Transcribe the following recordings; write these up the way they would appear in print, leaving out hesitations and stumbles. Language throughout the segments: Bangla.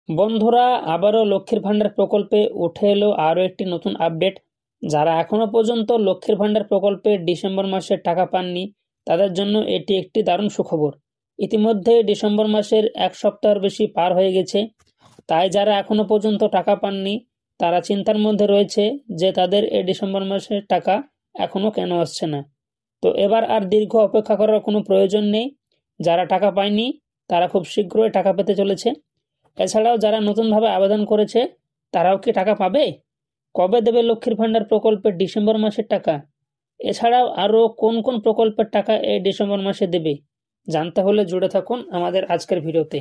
বন্ধুরা, আবারও লক্ষ্মীর ভান্ডার প্রকল্পে উঠে এলো আরও একটি নতুন আপডেট। যারা এখনো পর্যন্ত লক্ষ্মীর ভান্ডার প্রকল্পে ডিসেম্বর মাসের টাকা পাননি, তাদের জন্য এটি একটি দারুণ সুখবর। ইতিমধ্যে ডিসেম্বর মাসের এক সপ্তাহের বেশি পার হয়ে গেছে, তাই যারা এখনো পর্যন্ত টাকা পাননি তারা চিন্তার মধ্যে রয়েছে যে তাদের এই ডিসেম্বর মাসের টাকা এখনো কেন আসছে না। তো এবার আর দীর্ঘ অপেক্ষা করার কোনো প্রয়োজন নেই। যারা টাকা পায়নি তারা খুব শীঘ্রই টাকা পেতে চলেছে। এছাড়াও যারা নতুনভাবে আবেদন করেছে তারাও কি টাকা পাবে? কবে দেবে লক্ষ্মীর ভান্ডার প্রকল্পের ডিসেম্বর মাসের টাকা? এছাড়াও আরও কোন কোন প্রকল্পের টাকা এই ডিসেম্বর মাসে দেবে জানতে হলে জুড়ে থাকুন আমাদের আজকের ভিডিওতে।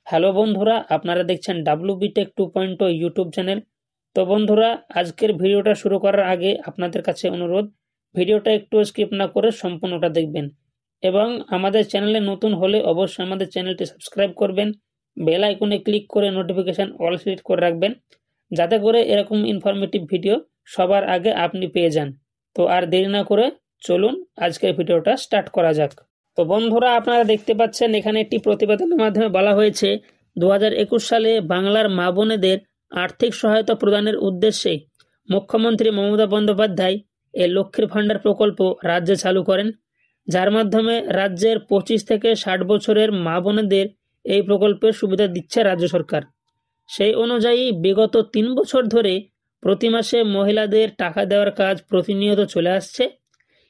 হ্যালো বন্ধুরা, আপনারা দেখছেন WBTech 2.0 ইউটিউব চ্যানেল। তো বন্ধুরা, আজকের ভিডিওটা শুরু করার আগে আপনাদের কাছে অনুরোধ, ভিডিওটা একটু স্কিপ না করে সম্পূর্ণটা দেখবেন এবং আমাদের চ্যানেলে নতুন হলে অবশ্যই আমাদের চ্যানেলটি সাবস্ক্রাইব করবেন, বেল আইকনে ক্লিক করে নোটিফিকেশান অল সিলেক্ট করে রাখবেন, যাতে করে এরকম ইনফরমেটিভ ভিডিও সবার আগে আপনি পেয়ে যান। তো আর দেরি না করে চলুন আজকের ভিডিওটা স্টার্ট করা যাক। তো বন্ধুরা, আপনারা দেখতে পাচ্ছেন এখানে একটি প্রতিবেদনের মাধ্যমে বলা হয়েছে 2021 সালে বাংলার মা বোনেদের আর্থিক সহায়তা প্রদানের উদ্দেশ্যে মুখ্যমন্ত্রী মমতা বন্দ্যোপাধ্যায় এই লক্ষ্মীর ভান্ডার প্রকল্প রাজ্যে চালু করেন, যার মাধ্যমে রাজ্যের 25 থেকে 60 বছরের মা বোনেদের এই প্রকল্পের সুবিধা দিচ্ছে রাজ্য সরকার। সেই অনুযায়ী বিগত 3 বছর ধরে প্রতি মাসে মহিলাদের টাকা দেওয়ার কাজ প্রতিনিয়ত চলে আসছে।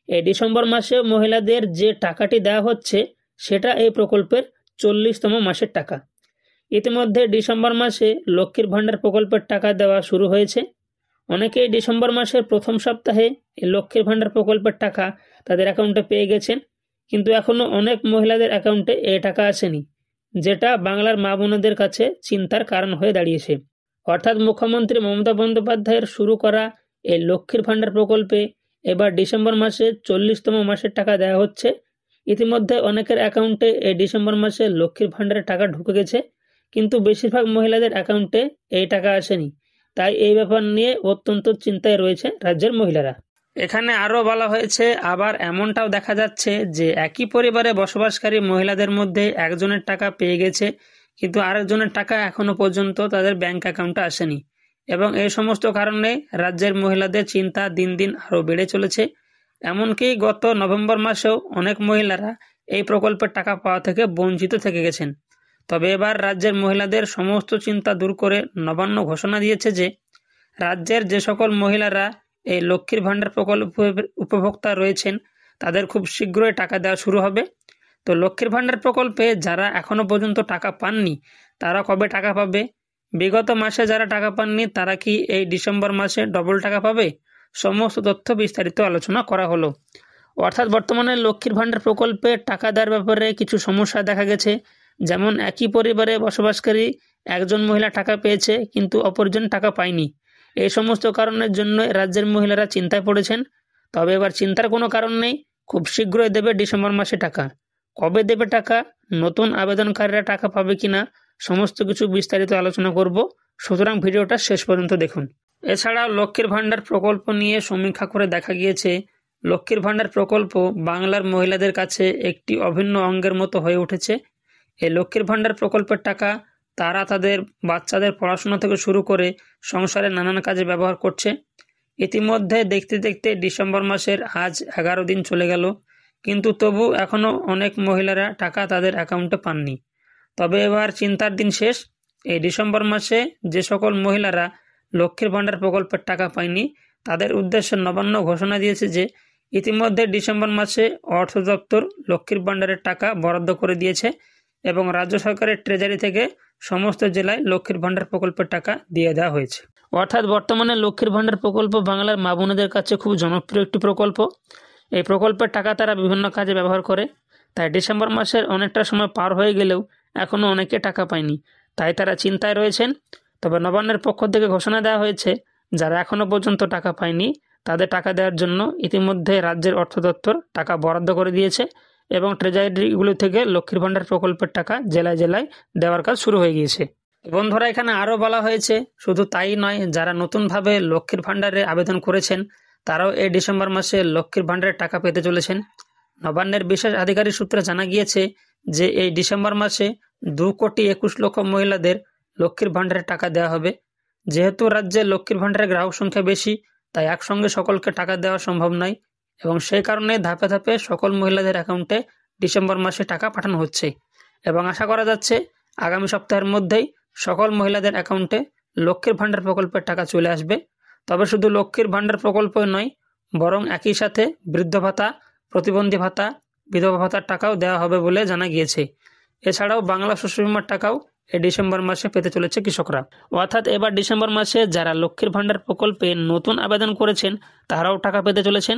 এই ডিসেম্বর মাসে মহিলাদের যে টাকাটি দেওয়া হচ্ছে সেটা এই প্রকল্পের 40তম মাসের টাকা। ইতিমধ্যে ডিসেম্বর মাসে লক্ষ্মীর ভান্ডার প্রকল্পের টাকা দেওয়া শুরু হয়েছে। অনেকেই ডিসেম্বর মাসের প্রথম সপ্তাহে এই লক্ষ্মীর ভান্ডার প্রকল্পের টাকা তাদের অ্যাকাউন্টে পেয়ে গেছেন, কিন্তু এখনও অনেক মহিলাদের অ্যাকাউন্টে এই টাকা আসেনি, যেটা বাংলার মা বোনদের কাছে চিন্তার কারণ হয়ে দাঁড়িয়েছে। অর্থাৎ মুখ্যমন্ত্রী মমতা বন্দ্যোপাধ্যায়ের শুরু করা এই লক্ষ্মীর ভান্ডার প্রকল্পে এবার ডিসেম্বর মাসে 40তম মাসের টাকা দেওয়া হচ্ছে। ইতিমধ্যে অনেকের অ্যাকাউন্টে এই ডিসেম্বর মাসে লক্ষ্মীর ভান্ডারের টাকা ঢুকে গেছে, কিন্তু বেশিরভাগ মহিলাদের অ্যাকাউন্টে এই টাকা আসেনি। তাই এই ব্যাপার নিয়ে অত্যন্ত চিন্তায় রয়েছে রাজ্যের মহিলারা। এখানে আরও বলা হয়েছে, আবার এমনটাও দেখা যাচ্ছে যে একই পরিবারে বসবাসকারী মহিলাদের মধ্যে একজনের টাকা পেয়ে গেছে, কিন্তু আরেকজনের টাকা এখনো পর্যন্ত তাদের ব্যাংক অ্যাকাউন্টে আসেনি, এবং এই সমস্ত কারণে রাজ্যের মহিলাদের চিন্তা দিন দিন আরও বেড়ে চলেছে। এমনকি গত নভেম্বর মাসেও অনেক মহিলারা এই প্রকল্পের টাকা পাওয়া থেকে বঞ্চিত থেকে গেছেন। তবে এবার রাজ্যের মহিলাদের সমস্ত চিন্তা দূর করে নবান্ন ঘোষণা দিয়েছে যে রাজ্যের যে সকল মহিলারা এই লক্ষ্মীর ভান্ডার প্রকল্পের উপভোক্তা রয়েছেন তাদের খুব শীঘ্রই টাকা দেওয়া শুরু হবে। তো লক্ষ্মীর ভান্ডার প্রকল্পে যারা এখনো পর্যন্ত টাকা পাননি তারা কবে টাকা পাবে? বিগত মাসে যারা টাকা পাননি তারা কি এই ডিসেম্বর মাসে ডবল টাকা পাবে? সমস্ত তথ্য বিস্তারিত আলোচনা করা হলো। অর্থাৎ বর্তমানে লক্ষ্মীর ভান্ডার প্রকল্পে টাকা দেওয়ার ব্যাপারে কিছু সমস্যা দেখা গেছে। যেমন একই পরিবারে বসবাসকারী একজন মহিলা টাকা পেয়েছে কিন্তু অপরজন টাকা পায়নি। এই সমস্ত কারণের জন্য রাজ্যের মহিলারা চিন্তায় পড়েছেন। তবে এবার চিন্তার কোনো কারণ নেই, খুব শীঘ্রই দেবে ডিসেম্বর মাসে টাকা। কবে দেবে টাকা, নতুন আবেদনকারীরা টাকা পাবে কিনা, সমস্ত কিছু বিস্তারিত আলোচনা করব, সুতরাং ভিডিওটা শেষ পর্যন্ত দেখুন। এছাড়াও লক্ষ্মীর ভান্ডার প্রকল্প নিয়ে সমীক্ষা করে দেখা গিয়েছে লক্ষ্মীর ভান্ডার প্রকল্প বাংলার মহিলাদের কাছে একটি অভিন্ন অঙ্গের মতো হয়ে উঠেছে। এই লক্ষ্মীর ভান্ডার প্রকল্পের টাকা তারা তাদের বাচ্চাদের পড়াশোনা থেকে শুরু করে সংসারের নানান কাজে ব্যবহার করছে। ইতিমধ্যে দেখতে দেখতে ডিসেম্বর মাসের আজ 11 দিন চলে গেল, কিন্তু তবু এখনও অনেক মহিলারা টাকা তাদের অ্যাকাউন্টে পাননি। তবে এবার চিন্তার দিন শেষ। এই ডিসেম্বর মাসে যে সকল মহিলারা লক্ষ্মীর ভান্ডার প্রকল্পের টাকা পায়নি তাদের উদ্দেশ্যে নবান্ন ঘোষণা দিয়েছে যে ইতিমধ্যে ডিসেম্বর মাসে অর্থ দপ্তর লক্ষ্মীর ভান্ডারের টাকা বরাদ্দ করে দিয়েছে এবং রাজ্য সরকারের ট্রেজারি থেকে সমস্ত জেলায় লক্ষ্মীর ভান্ডার প্রকল্পের টাকা দিয়ে দেওয়া হয়েছে। অর্থাৎ বর্তমানে লক্ষ্মীর ভান্ডার প্রকল্প বাংলার মা বোনেদের কাছে খুব জনপ্রিয় একটি প্রকল্প। এই প্রকল্পের টাকা তারা বিভিন্ন কাজে ব্যবহার করে। তাই ডিসেম্বর মাসের অনেকটা সময় পার হয়ে গেলেও এখনও অনেকে টাকা পায়নি, তাই তারা চিন্তায় রয়েছেন। তবে নবান্নের পক্ষ থেকে ঘোষণা দেওয়া হয়েছে যারা এখনও পর্যন্ত টাকা পায়নি তাদের টাকা দেওয়ার জন্য ইতিমধ্যে রাজ্যের অর্থ দপ্তর টাকা বরাদ্দ করে দিয়েছে এবং ট্রেজারিগুলো থেকে লক্ষ্মীর ভান্ডার প্রকল্পের টাকা জেলায় জেলায় দেওয়ার কাজ শুরু হয়ে গিয়েছে। বন্ধুরা, এখানে আরও বলা হয়েছে শুধু তাই নয়, যারা নতুনভাবে লক্ষ্মীর ভান্ডারে আবেদন করেছেন তারাও এই ডিসেম্বর মাসে লক্ষ্মীর ভান্ডারের টাকা পেতে চলেছেন। নবান্নের বিশেষ আধিকারিক সূত্রে জানা গিয়েছে যে এই ডিসেম্বর মাসে 2,21,00,000 মহিলাদের লক্ষ্মীর ভাণ্ডারের টাকা দেওয়া হবে। যেহেতু রাজ্যে লক্ষ্মীর ভাণ্ডারের গ্রাহক সংখ্যা বেশি, তাই একসঙ্গে সকলকে টাকা দেওয়া সম্ভব নয় এবং সেই কারণে ধাপে ধাপে সকল মহিলাদের অ্যাকাউন্টে ডিসেম্বর মাসে টাকা পাঠানো হচ্ছে এবং আশা করা যাচ্ছে আগামী সপ্তাহের মধ্যেই সকল মহিলাদের অ্যাকাউন্টে লক্ষ্মীর ভাণ্ডার প্রকল্পের টাকা চলে আসবে। তবে শুধু লক্ষ্মীর ভাণ্ডার প্রকল্প নয়, বরং একই সাথে বৃদ্ধ ভাতা, প্রতিবন্ধী ভাতা, বিধবা ভাতার টাকাও দেওয়া হবে বলে জানা গিয়েছে। এছাড়াও বাংলা শস্য বিমার টাকাও এই ডিসেম্বর মাসে পেতে চলেছে কৃষকরা। অর্থাৎ এবার ডিসেম্বর মাসে যারা লক্ষ্মীর ভাণ্ডার প্রকল্পে নতুন আবেদন করেছেন তারাও টাকা পেতে চলেছেন।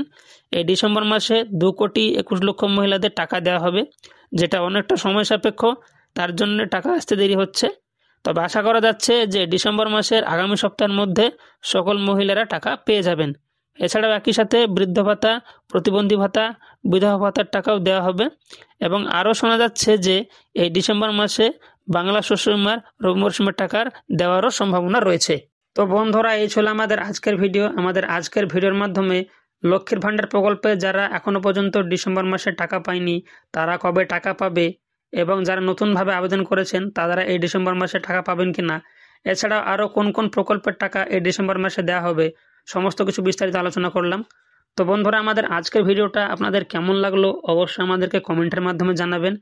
এই ডিসেম্বর মাসে 2,21,00,000 মহিলাদের টাকা দেওয়া হবে, যেটা অনেকটা সময় সাপেক্ষ, তার জন্য টাকা আসতে দেরি হচ্ছে। তবে আশা করা যাচ্ছে যে ডিসেম্বর মাসের আগামী সপ্তাহের মধ্যে সকল মহিলারা টাকা পেয়ে যাবেন। এছাড়াও একই সাথে বৃদ্ধ ভাতা, প্রতিবন্ধী ভাতা, বিধবা ভাতার টাকাও দেওয়া হবে এবং আরও শোনা যাচ্ছে যে এই ডিসেম্বর মাসে বাংলা শস্য বিমার রবি মরশুমের টাকার দেওয়ারও সম্ভাবনা রয়েছে। তো বন্ধুরা, এই ছিল আমাদের আজকের ভিডিও। আমাদের আজকের ভিডিওর মাধ্যমে লক্ষ্মীর ভাণ্ডার প্রকল্পে যারা এখনও পর্যন্ত ডিসেম্বর মাসে টাকা পায়নি তারা কবে টাকা পাবে এবং যারা নতুনভাবে আবেদন করেছেন তারা এই ডিসেম্বর মাসে টাকা পাবেন কিনা, এছাড়াও আরও কোন কোন প্রকল্পের টাকা এই ডিসেম্বর মাসে দেওয়া হবে, সমস্ত কিছু বিস্তারিত আলোচনা করলাম। তো বন্ধুরা, আমাদের আজকের ভিডিওটা আপনাদের কেমন লাগলো অবশ্যই আমাদেরকে কমেন্টের মাধ্যমে জানাবেন।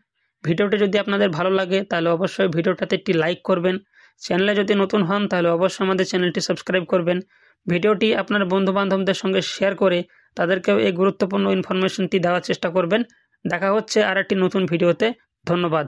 ভিডিওটি যদি আপনাদের ভালো লাগে তাহলে অবশ্যই ভিডিওটাতে একটি লাইক করবেন। চ্যানেলে যদি নতুন হন তাহলে অবশ্যই আমাদের চ্যানেলটি সাবস্ক্রাইব করবেন। ভিডিওটি আপনার বন্ধুবান্ধবদের সঙ্গে শেয়ার করে তাদেরকেও এই গুরুত্বপূর্ণ ইনফরমেশনটি দেওয়ার চেষ্টা করবেন। দেখা হচ্ছে আরেকটি নতুন ভিডিওতে। ধন্যবাদ।